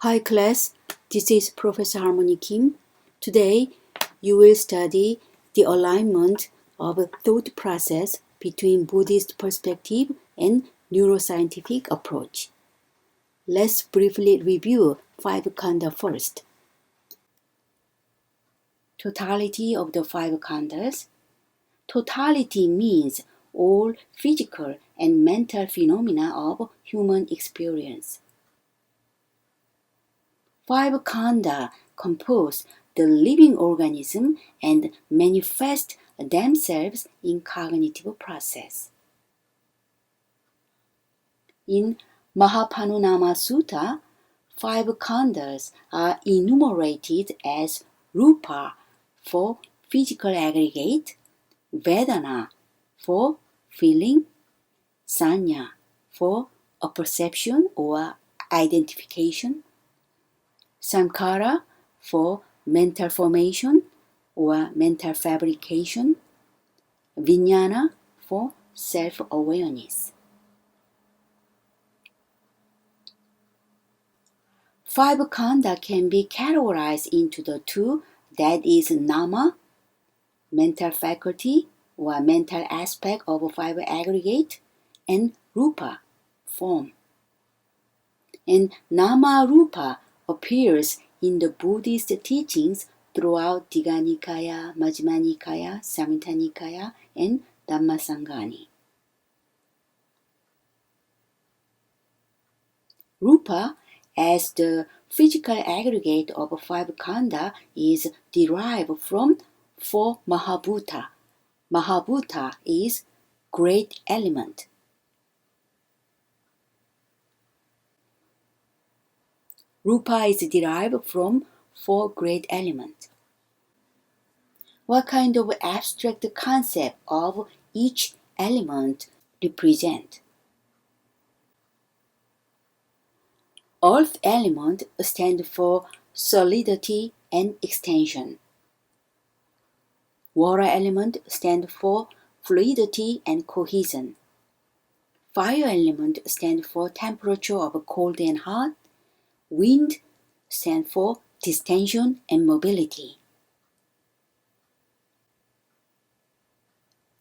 Hi class, this is Professor Harmony Kim. Today, you will study the alignment of a thought process between Buddhist perspective and neuroscientific approach. Let's briefly review five khandha first. Totality of the five khandhas. Totality means all physical and mental phenomena of human experience. Five khandha compose the living organism and manifest themselves in cognitive process. In Mahabhuta Sutta, five khandhas are enumerated as rupa for physical aggregate, vedana for feeling, sanya for a perception or identification, sankhara for mental formation or mental fabrication, vijnana for self-awareness. Five khandha can be categorized into the two, that is nama, mental faculty or mental aspect of five aggregate, and rupa, form. And nama rupa appears in the Buddhist teachings throughout Digha Nikaya, Majjhima Nikaya, Samyutta Nikaya, and Dhammasangani. Rupa, as the physical aggregate of five khandha, is derived from four Mahabhuta. Mahabhuta is great element. Rupa is derived from four great elements. What kind of abstract concept of each element represent? Earth element stands for solidity and extension. Water element stands for fluidity and cohesion. Fire element stands for temperature of cold and hot. Wind stands for distension and mobility.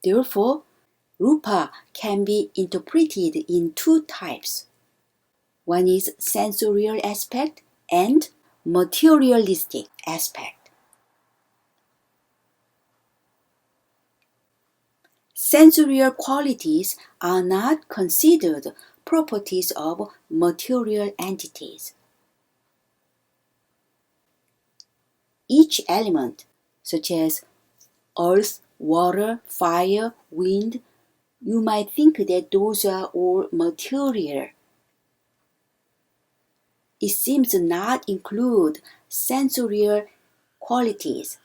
Therefore, rupa can be interpreted in two types. One is sensorial aspect and materialistic aspect. Sensorial qualities are not considered properties of material entities. Each element, such as earth, water, fire, wind, you might think that those are all material. It seems to not include sensorial qualities.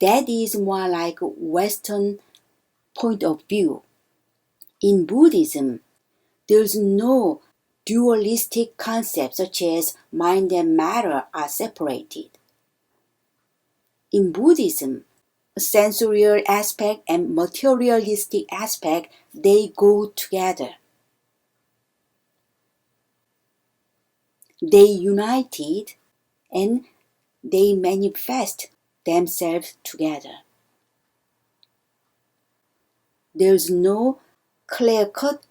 That is more like a Western point of view. In Buddhism, there's no dualistic concept such as mind and matter are separated. In Buddhism, sensorial aspect and materialistic aspect, they go together. They united and they manifest themselves together. There's no clear-cut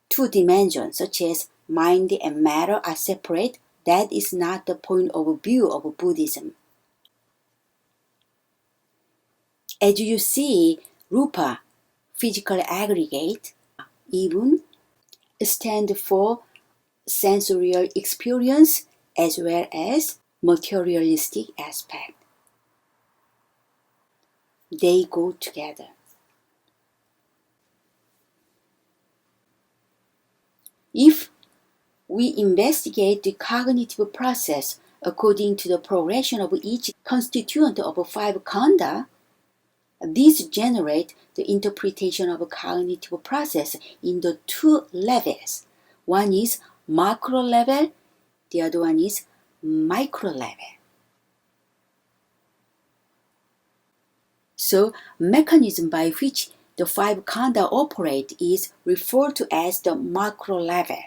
two dimensions such as mind and matter are separate. That is not the point of view of Buddhism. As you see, rupa, physical aggregate, even stand for sensorial experience as well as materialistic aspect. They go together. If we investigate the cognitive process according to the progression of each constituent of five khandha, these generate the interpretation of a cognitive process in the two levels. One is macro level, the other one is micro level. So, mechanism by which the five khandha operate is referred to as the macro level.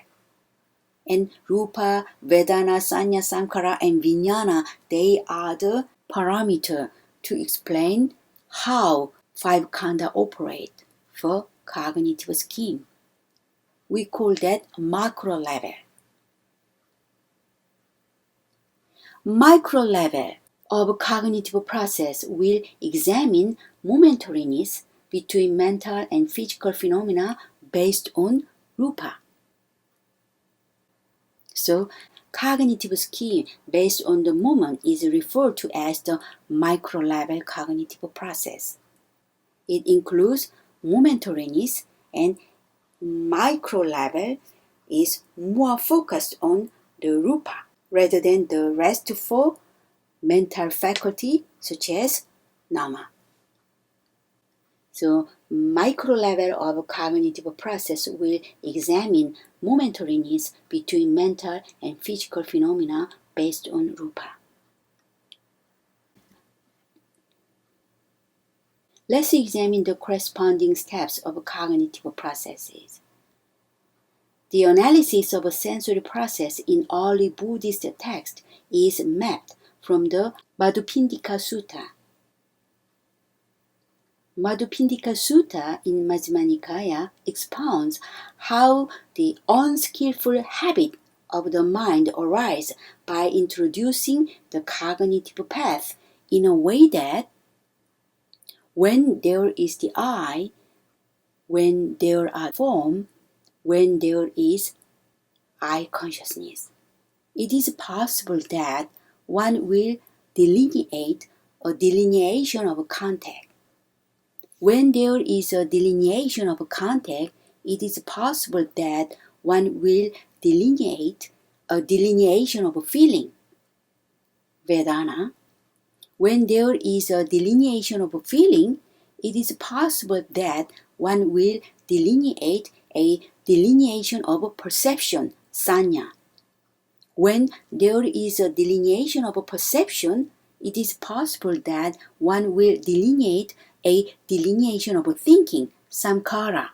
And Rupa, Vedana, Sanya, Samkhara, and Vijnana, they are the parameter to explain how five khandha operate for cognitive scheme. We call that macro level. Micro level of cognitive process will examine momentariness between mental and physical phenomena based on rupa. So, cognitive scheme based on the moment is referred to as the micro level cognitive process. It includes momentariness, and micro level is more focused on the rupa rather than the restful mental faculty such as nama. So, micro level of cognitive process will examine momentariness between mental and physical phenomena based on rupa. Let's examine the corresponding steps of cognitive processes. The analysis of a sensory process in early Buddhist text is mapped from the Madhupindika Sutta. Madhupindika Sutta in Majjhima Nikaya expounds how the unskillful habit of the mind arises by introducing the cognitive path in a way that when there is the eye, when there are form, when there is eye consciousness, it is possible that one will delineate a delineation of contact. When there is a delineation of contact, it is possible that one will delineate a delineation of feeling, Vedana. When there is a delineation of feeling, it is possible that one will delineate a delineation of perception, Sanya. When there is a delineation of perception, it is possible that one will delineate a delineation of thinking, Samkhara.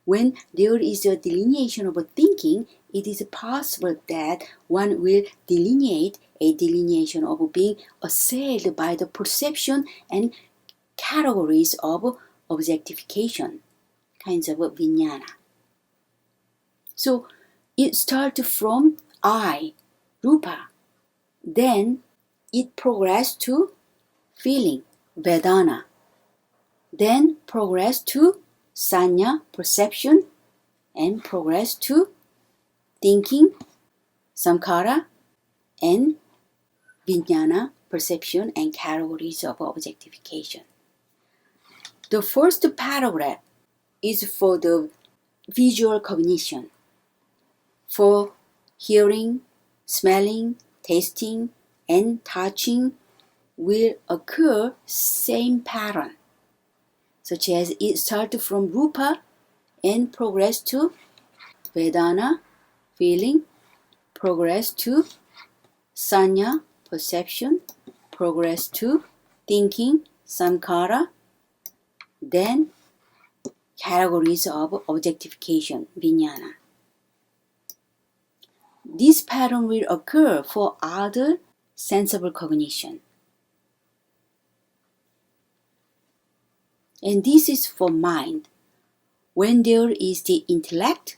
When there is a delineation of thinking, it is possible that one will delineate a delineation of being assailed by the perception and categories of objectification, kinds of vijnana. So it starts from I, rupa, then it progressed to feeling, vedana, then progress to sanya, perception, and progress to thinking, samkhara, and vijnana, perception and categories of objectification. The first paragraph is for the visual cognition, for hearing, smelling, tasting, and touching will occur same pattern, such as it starts from rupa and progress to vedana, feeling, progress to sanya, perception, progress to thinking, samkhara, then categories of objectification, vijnana. This pattern will occur for other sensible cognition. And this is for mind. When there is the intellect,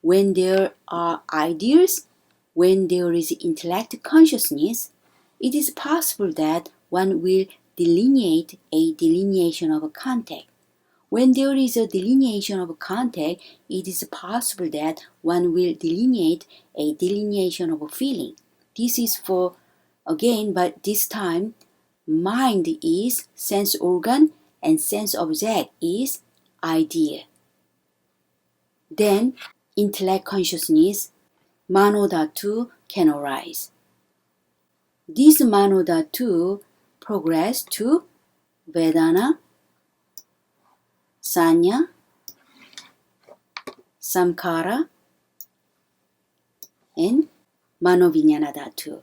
when there are ideas, when there is intellect consciousness, it is possible that one will delineate a delineation of a contact. When there is a delineation of a contact, it is possible that one will delineate a delineation of a feeling. This is for, again, but this time, mind is sense organ and sense object is idea. Then, intellect consciousness, manodhatu can arise. This manodhatu progress to vedana, sanya, samkhara, and manovijnana dhatu,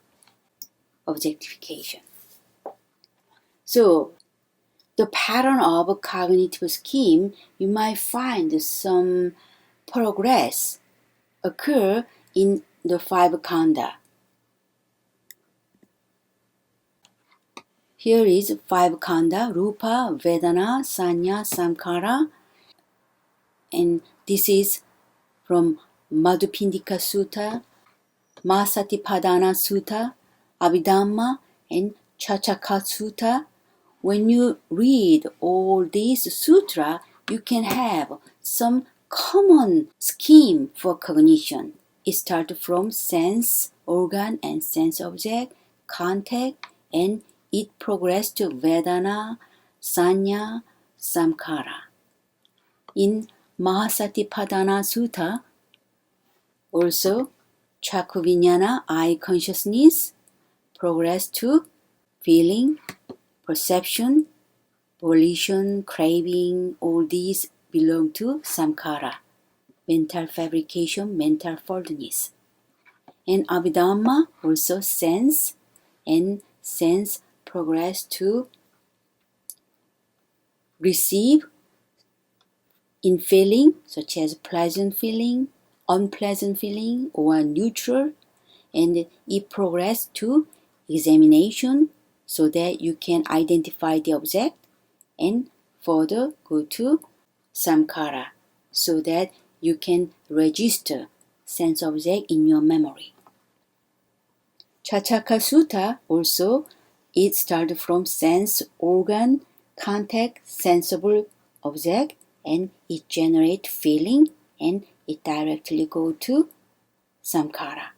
objectification. So, the pattern of a cognitive scheme, you might find some progress occur in the five khandha. Here is five khandha: Rupa, Vedana, Sanya, Samkhara, and this is from Madhupindika Sutta, Mahasatipadana Sutta, Abhidhamma, and Chachaka Sutta. When you read all these sutras, you can have some common scheme for cognition. It starts from sense organ and sense object, contact, and it progresses to Vedana, Sanya, Samkhara. In Mahasatipadana Sutta, also Chakku eye consciousness, progress to feeling, perception, volition, craving, all these belong to samkhara, mental fabrication, mental faultiness. And abhidhamma, also sense, and sense progress to receive in feeling, such as pleasant feeling, unpleasant feeling, or neutral, and it progress to examination so that you can identify the object and further go to samkhara so that you can register sense object in your memory. Chachaka Sutta also, it started from sense organ, contact, sensible object, and it generate feeling and it directly go to samkhara.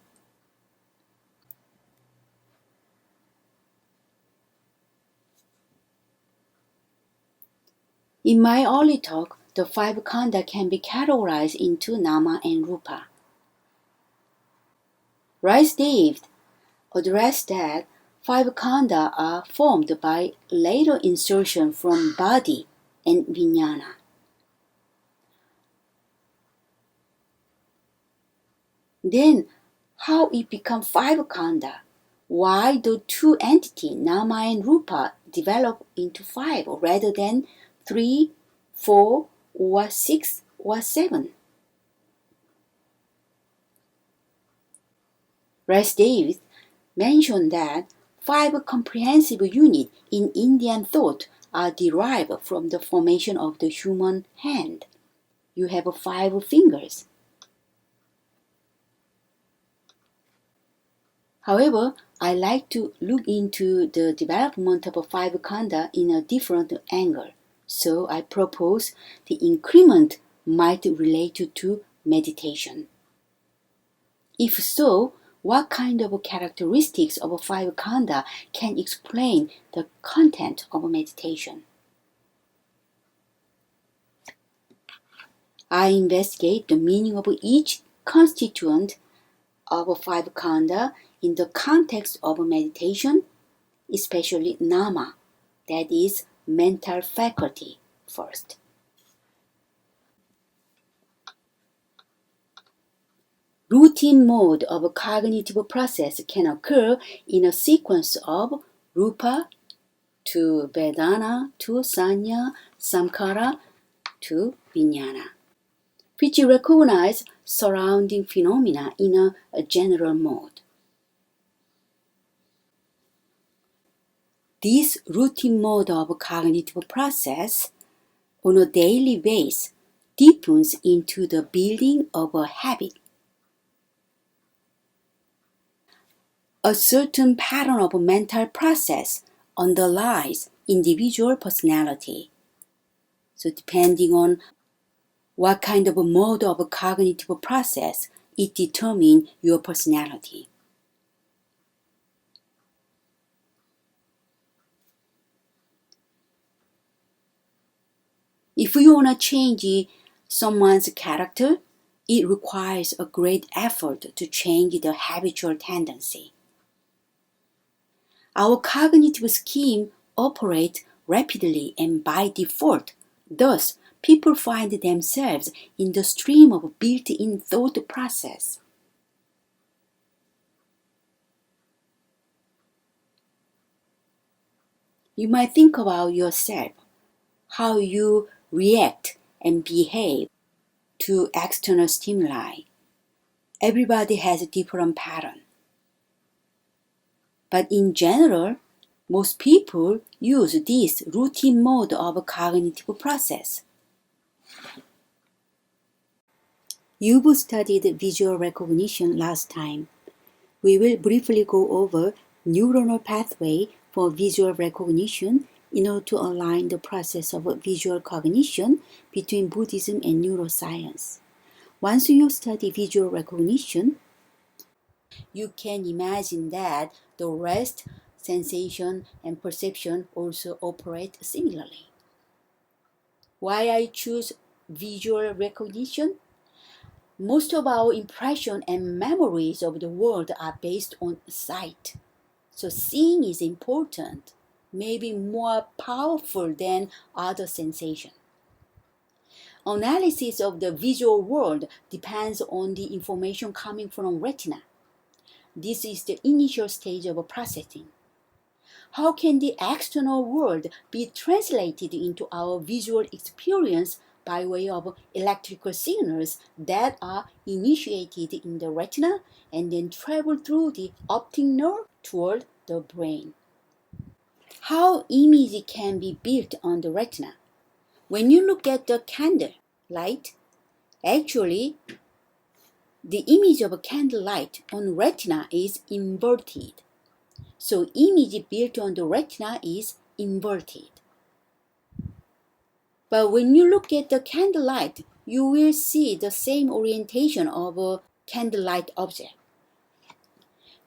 In my early talk, the five khandha can be categorized into nama and rupa. Rice Dave addressed that five khandha are formed by later insertion from body and vijnana. Then, how it become five khandha? Why the two entities, nama and rupa, develop into five rather than 3, 4, or 6 or 7? Rice Davis mentioned that five comprehensive units in Indian thought are derived from the formation of the human hand. You have 5 fingers. However, I like to look into the development of five khandha in a different angle. So I propose the increment might relate to meditation. If so, what kind of characteristics of five khandha can explain the content of meditation? I investigate the meaning of each constituent of five khandha in the context of meditation, especially nama, that is mental faculty, first. Routine mode of cognitive process can occur in a sequence of rupa to vedana to sanya, samkhara to vijnana, which recognize surrounding phenomena in a general mode. This routine mode of cognitive process on a daily basis deepens into the building of a habit. A certain pattern of mental process underlies individual personality. So depending on what kind of a mode of cognitive process, it determines your personality. If you want to change someone's character, it requires a great effort to change the habitual tendency. Our cognitive scheme operates rapidly and by default. Thus, people find themselves in the stream of built-in thought process. You might think about yourself, how you react and behave to external stimuli, Everybody has a different pattern. But in general, most people use this routine mode of cognitive process. You've studied visual recognition last time. We will briefly go over neuronal pathway for visual recognition in order to align the process of visual cognition between Buddhism and neuroscience. Once you study visual recognition, you can imagine that the rest, sensation, and perception also operate similarly. Why I choose visual recognition? Most of our impressions and memories of the world are based on sight. So seeing is important, maybe more powerful than other sensations. Analysis of the visual world depends on the information coming from retina. This is the initial stage of processing. How can the external world be translated into our visual experience by way of electrical signals that are initiated in the retina and then travel through the optic nerve toward the brain? How image can be built on the retina? When you look at the candle light, actually the image of a candle light on retina is inverted. So image built on the retina is inverted. But when you look at the candlelight, you will see the same orientation of a candlelight object.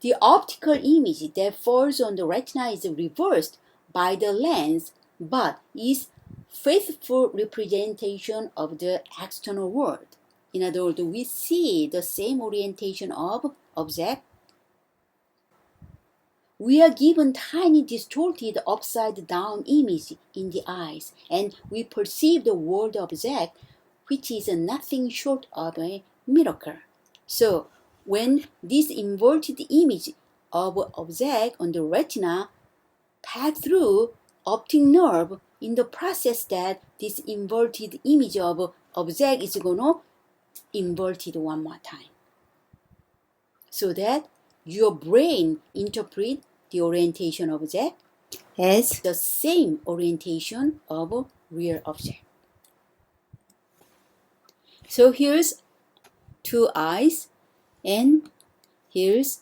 The optical image that falls on the retina is reversed by the lens, but is faithful representation of the external world. In other words, we see the same orientation of object. We are given tiny distorted upside down image in the eyes, and we perceive the world object, which is nothing short of a miracle. So when this inverted image of object on the retina pass through optic nerve, in the process that this inverted image of object is going to invert it one more time, so that your brain interprets the orientation of object as the same orientation of a real object. So here's two eyes, and here's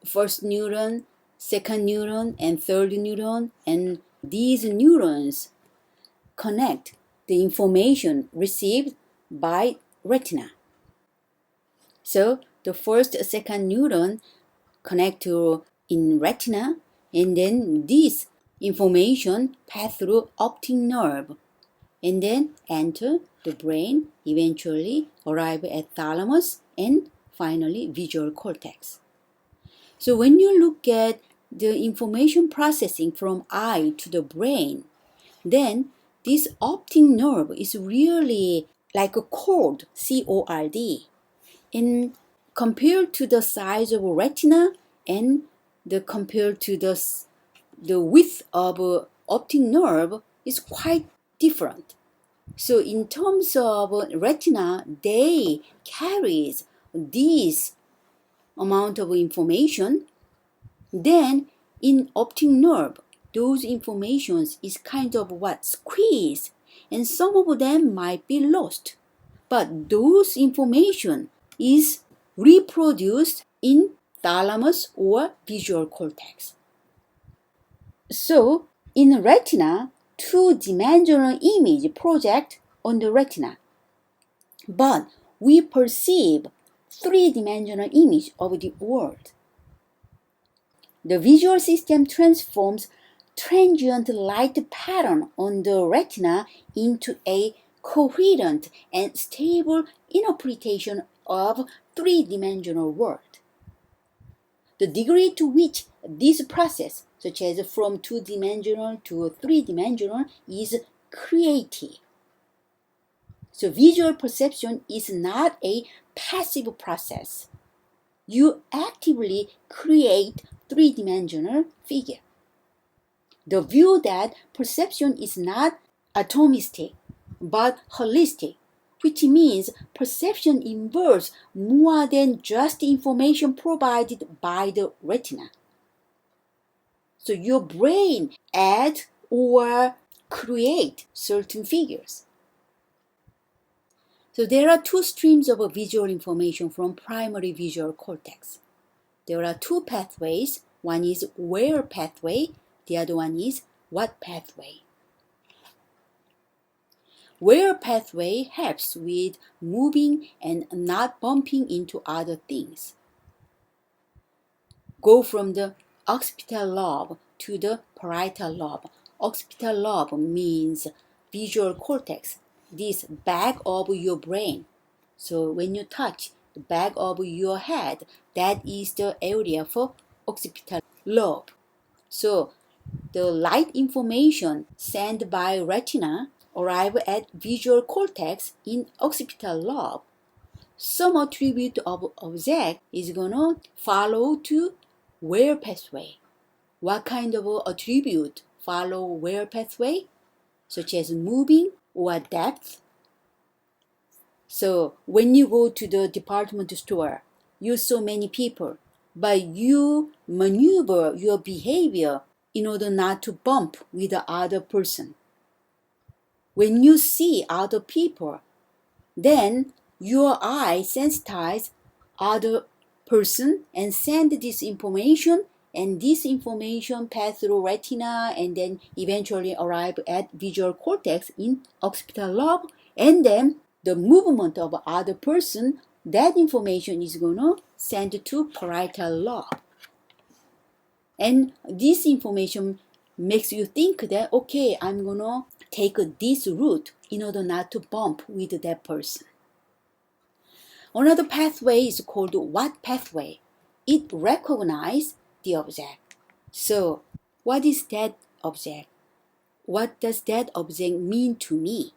first neuron, second neuron, and third neuron, and these neurons connect the information received by retina. So the first, second neuron connect to in retina, and then this information pass through optic nerve and then enter the brain, eventually arrive at thalamus and finally visual cortex. So when you look at the information processing from eye to the brain, then this optic nerve is really like a cord, C-O-R-D. And compared to the size of a retina and compared to the width of optic nerve is quite different. So in terms of retina, they carries this amount of information. Then in optic nerve, those informations is kind of squeezed, and some of them might be lost. But those information is reproduced in thalamus or visual cortex. So in retina, two-dimensional image project on the retina, but we perceive three-dimensional image of the world. The visual system transforms transient light pattern on the retina into a coherent and stable interpretation of three-dimensional world. The degree to which this process, such as from two-dimensional to three-dimensional, is creative. So visual perception is not a passive process. You actively create three-dimensional figure. The view that perception is not atomistic but holistic which means perception involves more than just information provided by the retina. So your brain adds or create certain figures. So there are two streams of visual information from primary visual cortex. There are two pathways. One is where pathway, the other one is what pathway. Where pathway helps with moving and not bumping into other things. Go from the occipital lobe to the parietal lobe. Occipital lobe means visual cortex, this back of your brain. So when you touch the back of your head, that is the area for occipital lobe. So the light information sent by retina arrive at visual cortex in occipital lobe. Some attribute of object is gonna follow to where pathway. What kind of attribute follow where pathway? Such as moving or depth. So when you go to the department store, you saw many people, but you maneuver your behavior in order not to bump with the other person. When you see other people, then your eye sensitize other person and send this information, and this information pass through retina and then eventually arrive at visual cortex in occipital lobe, and then the movement of other person, that information is gonna send to parietal lobe. And this information makes you think that, okay, I'm gonna take this route in order not to bump with that person. Another pathway is called what pathway. It recognizes the object. So what is that object? What does that object mean to me?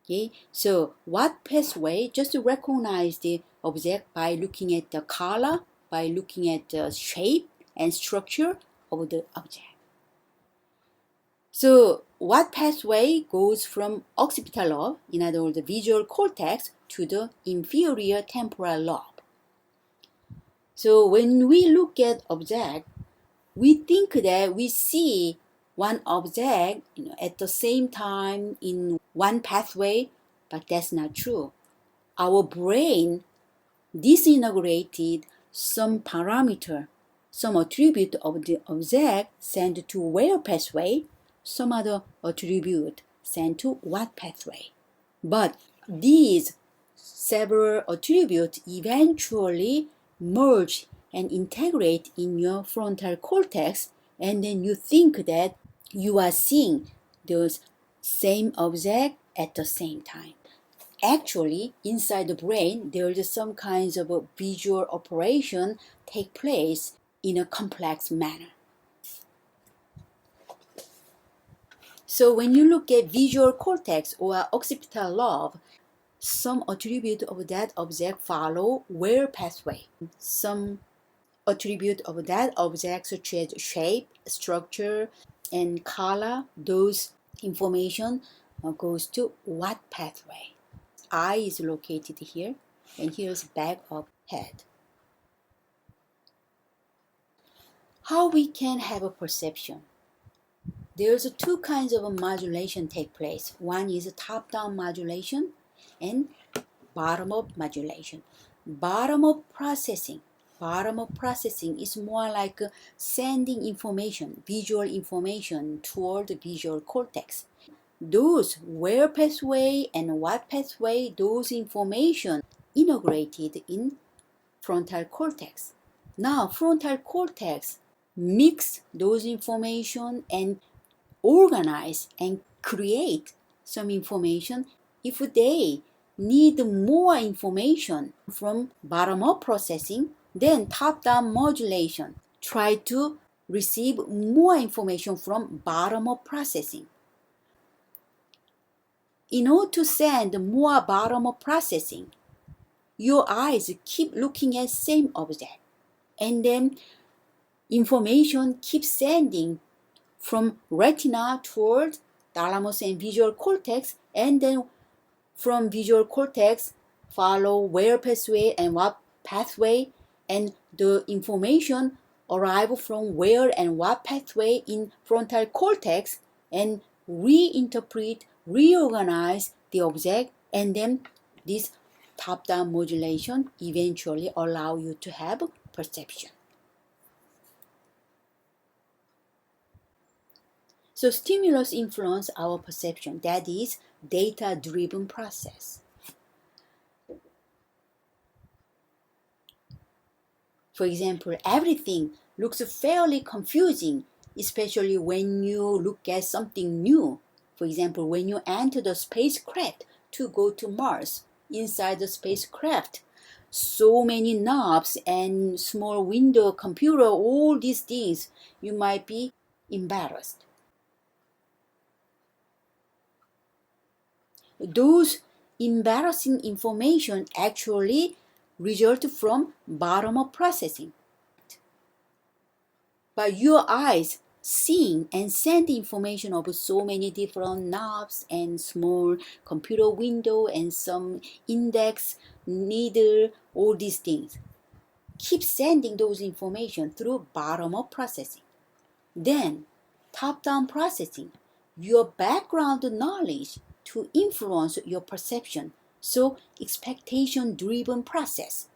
Okay, so what pathway just recognize the object by looking at the color, by looking at the shape and structure of the object. So what pathway goes from occipital lobe, in other words, the visual cortex, to the inferior temporal lobe? So when we look at object, we think that we see one object at the same time in one pathway, but that's not true. Our brain disintegrated some parameter, some attribute of the object sent to where pathway, some other attribute sent to what pathway. But these several attributes eventually merge and integrate in your frontal cortex, and then you think that you are seeing those same object at the same time. Actually, inside the brain, there is some kinds of a visual operation take place in a complex manner. So when you look at visual cortex or occipital lobe, some attribute of that object follow where pathway. Some attribute of that object, such as shape, structure, and color, those information goes to what pathway. Eye is located here, and here's back of head. How we can have a perception? There's two kinds of modulation take place. One is top-down modulation and bottom-up modulation. Bottom-up processing is more like sending information, visual information toward the visual cortex. Those where pathway and what pathway, those information integrated in frontal cortex. Now frontal cortex mix those information and organize and create some information. If they need more information from bottom-up processing, then top-down modulation try to receive more information from bottom-up processing. In order to send more bottom-up processing, your eyes keep looking at same object, and then information keeps sending from retina toward thalamus and visual cortex, and then from visual cortex follow where pathway and what pathway, and the information arrive from where and what pathway in frontal cortex and reinterpret, reorganize the object, and then this top-down modulation eventually allow you to have perception. So stimulus influence our perception. That is data-driven process. For example, everything looks fairly confusing, especially when you look at something new. For example, when you enter the spacecraft to go to Mars, inside the spacecraft, so many knobs and small window, computer, all these things, you might be embarrassed. Those embarrassing information actually result from bottom-up processing. But your eyes seeing and send information of so many different knobs and small computer window and some index, needle, all these things. Keep sending those information through bottom-up processing. Then top-down processing, your background knowledge to influence your perception. So expectation-driven process.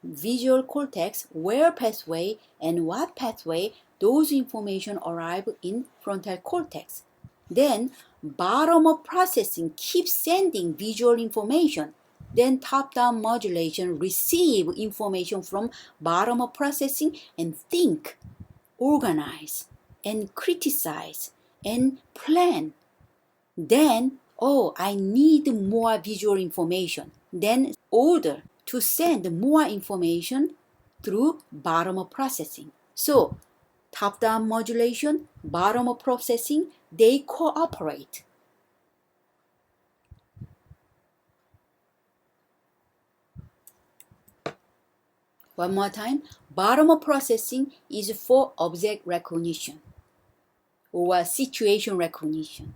Visual cortex, where pathway and what pathway, those information arrive in frontal cortex. Then bottom-up processing keeps sending visual information. Then top-down modulation receive information from bottom-up processing and think, organize, and criticize, and plan. Then, I need more visual information. Then order to send more information through bottom-up processing. So, top-down modulation, bottom-up processing, they cooperate. One more time, bottom-up processing is for object recognition or situation recognition.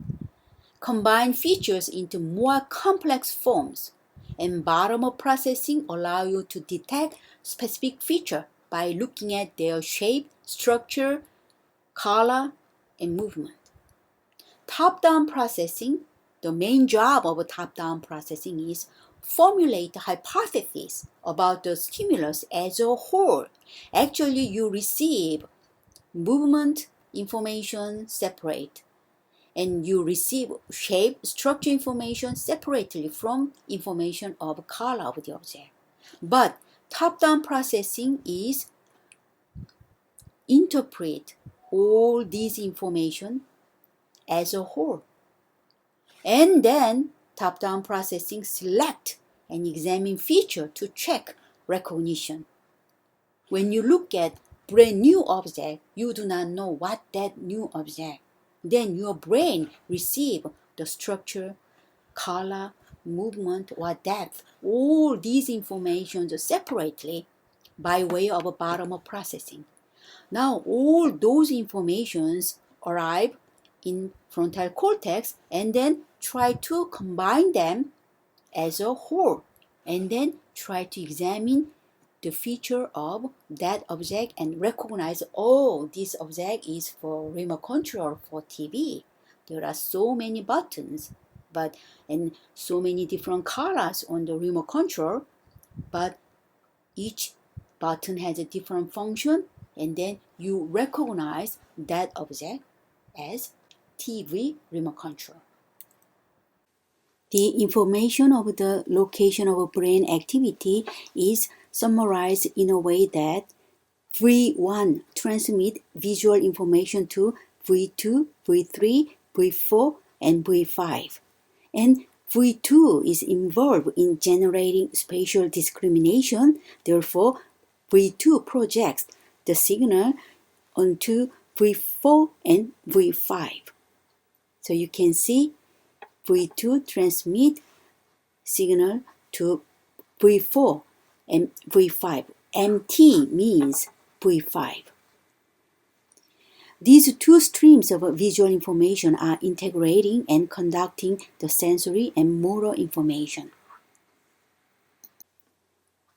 Combine features into more complex forms, and bottom-up processing allow you to detect specific feature by looking at their shape, structure, color, and movement. Top-down processing, the main job of top-down processing is formulate hypotheses about the stimulus as a whole. Actually, you receive movement information separate, and you receive shape, structure information separately from information of color of the object. But top-down processing is interpret all these information as a whole. And then top-down processing select and examine feature to check recognition. When you look at brand new object, you do not know what that new object. Then your brain receive the structure, color, movement, or depth, all these information separately by way of a bottom-up processing. Now all those informations arrive in frontal cortex and then try to combine them as a whole and then try to examine the feature of that object and recognize, this object is for remote control for TV. There are so many buttons, and so many different colors on the remote control, but each button has a different function, and then you recognize that object as TV remote control. The information of the location of brain activity is summarized in a way that V1 transmit visual information to V2, V3, V4, and V5. And V2 is involved in generating spatial discrimination. Therefore, V2 projects the signal onto V4 and V5. So you can see V2 transmit signal to V4 and V5. MT means V5. These two streams of visual information are integrating and conducting the sensory and motor information.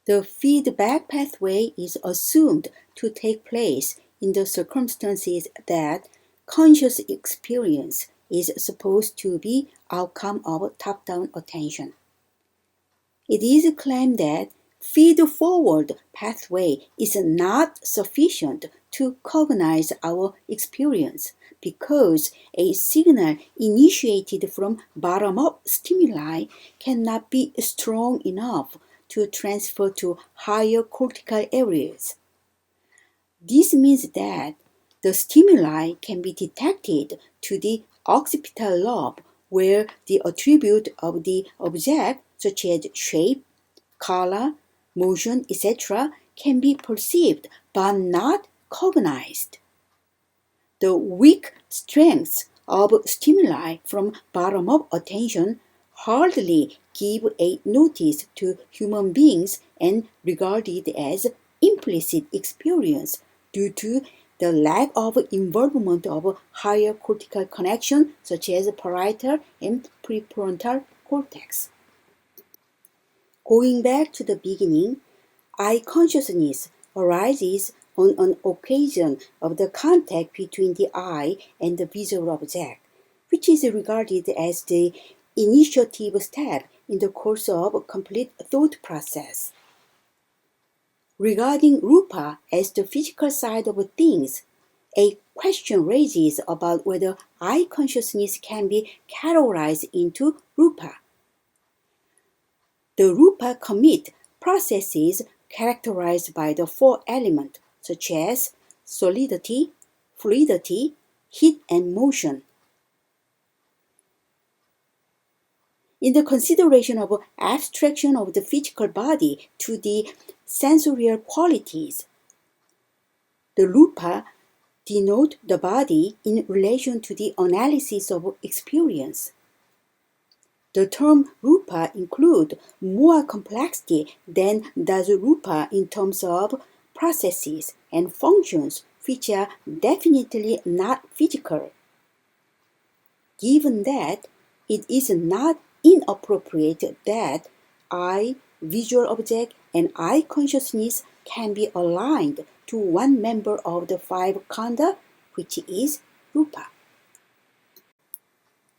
The feedback pathway is assumed to take place in the circumstances that conscious experience is supposed to be outcome of top-down attention. It is claimed that feed-forward pathway is not sufficient to cognize our experience because a signal initiated from bottom-up stimuli cannot be strong enough to transfer to higher cortical areas. This means that the stimuli can be detected to the occipital lobe, where the attribute of the object, such as shape, color, motion, etc., can be perceived but not cognized. The weak strengths of stimuli from bottom-up attention hardly give a notice to human beings and regarded as implicit experience due to the lack of involvement of higher cortical connection such as parietal and prefrontal cortex. Going back to the beginning, eye consciousness arises on an occasion of the contact between the eye and the visual object, which is regarded as the initiative step in the course of a complete thought process. Regarding rupa as the physical side of things, a question raises about whether eye consciousness can be categorized into rupa. The rupa commit processes characterized by the four elements such as solidity, fluidity, heat, and motion. In the consideration of abstraction of the physical body to the sensorial qualities, the rupa denote the body in relation to the analysis of experience. The term rupa includes more complexity than does rupa in terms of processes and functions which are definitely not physical. Given that, it is not inappropriate that eye, visual object, and eye consciousness can be aligned to one member of the five khandha, which is rupa.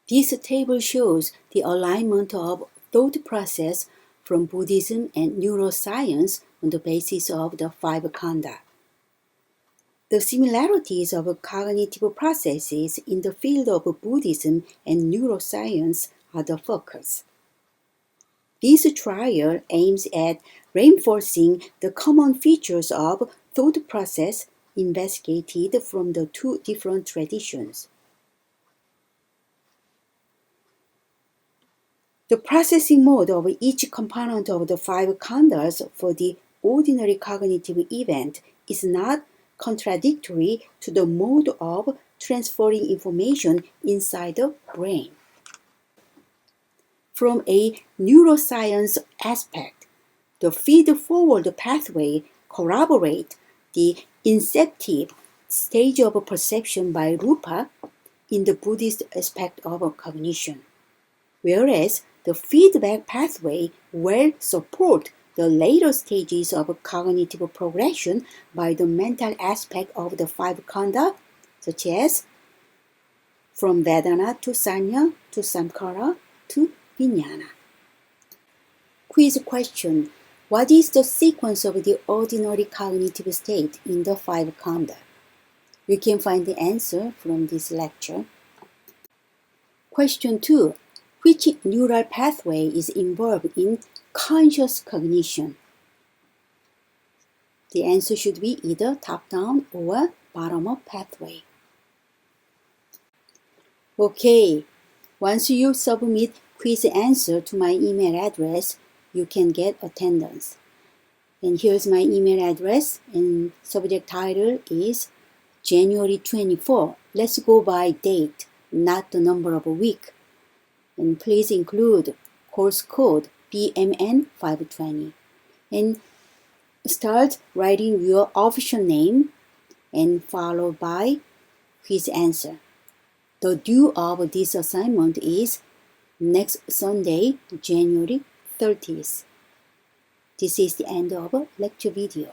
This table shows the alignment of thought process from Buddhism and neuroscience on the basis of the five khandha. The similarities of cognitive processes in the field of Buddhism and neuroscience are the focus. This trial aims at reinforcing the common features of thought process investigated from the two different traditions. The processing mode of each component of the five khandhas for the ordinary cognitive event is not contradictory to the mode of transferring information inside the brain. From a neuroscience aspect, the feed-forward pathway corroborates the inceptive stage of perception by rupa in the Buddhist aspect of cognition, whereas the feedback pathway will support the later stages of cognitive progression by the mental aspect of the five khandha, such as from Vedana to Sanya to Samkhara to Vijnana. Quiz question: what is the sequence of the ordinary cognitive state in the five khandha? You can find the answer from this lecture. Question 2. Which neural pathway is involved in conscious cognition? The answer should be either top-down or bottom-up pathway. Okay, once you submit quiz answer to my email address, you can get attendance. And here's my email address, and subject title is January 24. Let's go by date, not the number of a week. And please include course code BMN 520. And start writing your official name and followed by His answer: the due of this assignment is next Sunday, January 30th. This is the end of lecture video.